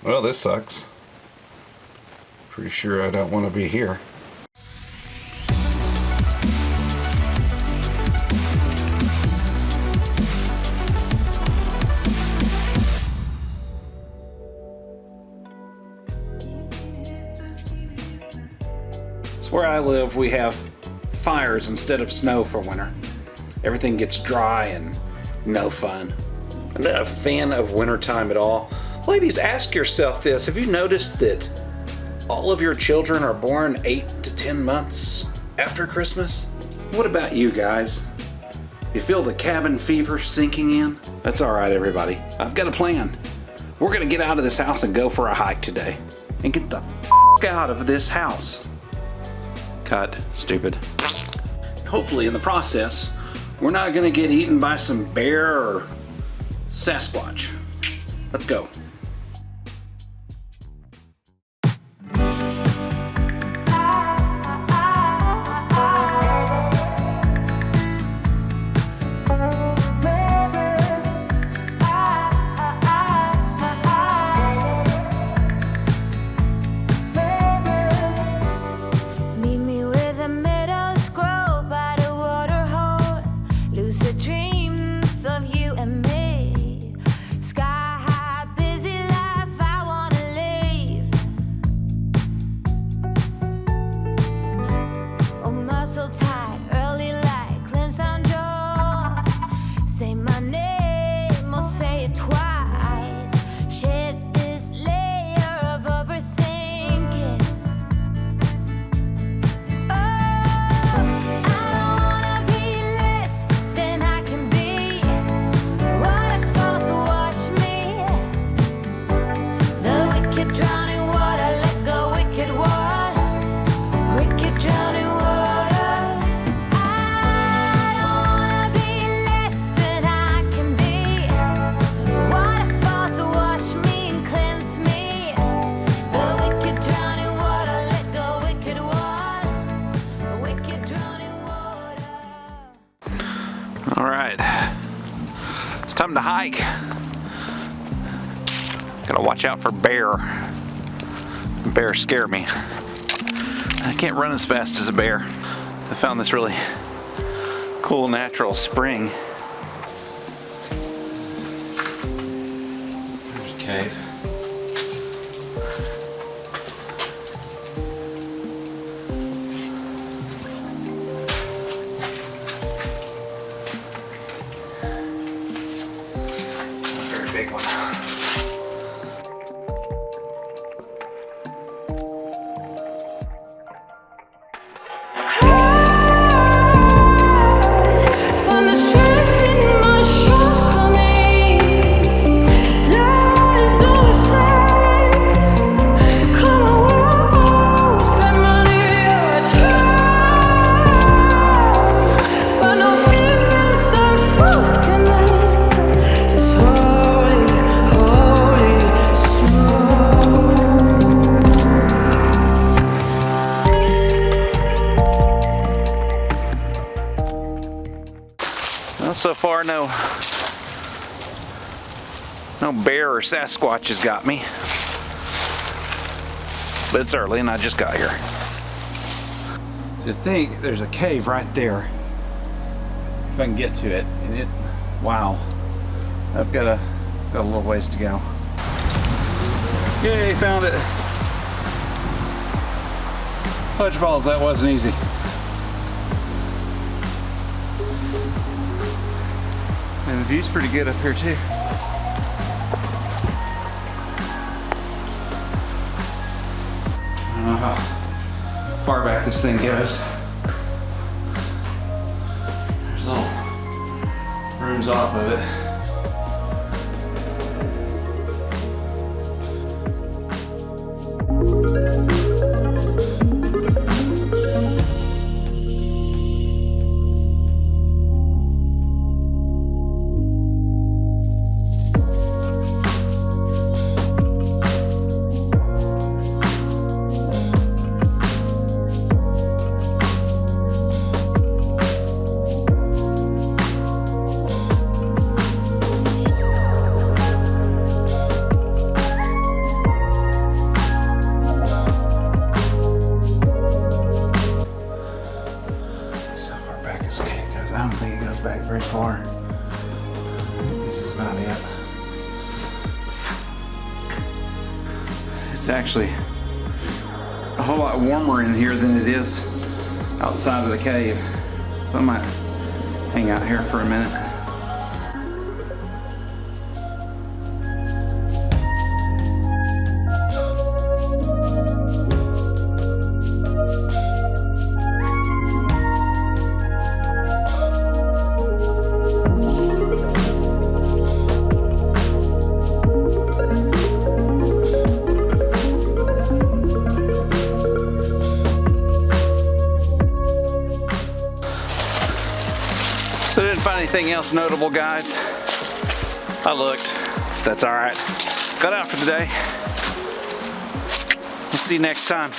Well, this sucks. Pretty sure I don't want to be here. So where I live, we have fires instead of snow for winter. Everything gets dry and no fun. I'm not a fan of wintertime at all. Ladies, ask yourself this. Have you noticed that all of your children are born 8 to 10 months after Christmas? What about you guys? You feel the cabin fever sinking in? That's all right, everybody. I've got a plan. We're gonna get out of this house and go for a hike today. And get the f out of this house. Cut. Stupid. Hopefully in the process, we're not gonna get eaten by some bear or Sasquatch. Let's go. All right, it's time to hike. Gotta watch out for bear. Bears scare me. I can't run as fast as a bear. I found this really cool natural spring. There's a cave. Big one. So far, no bear or Sasquatch has got me, but it's early and I just got here. So I think there's a cave right there, if I can get to it, and it, wow, I've got a little ways to go. Yay, found it. Fudge balls, that wasn't easy. And the view's pretty good up here too. I don't know how far back this thing goes. There's little rooms off of it. it's actually a whole lot warmer in here than it is outside of the cave. So I might hang out here for a minute. So I didn't find anything else notable, guys. I looked. That's all right. Got out for today. We'll see you next time.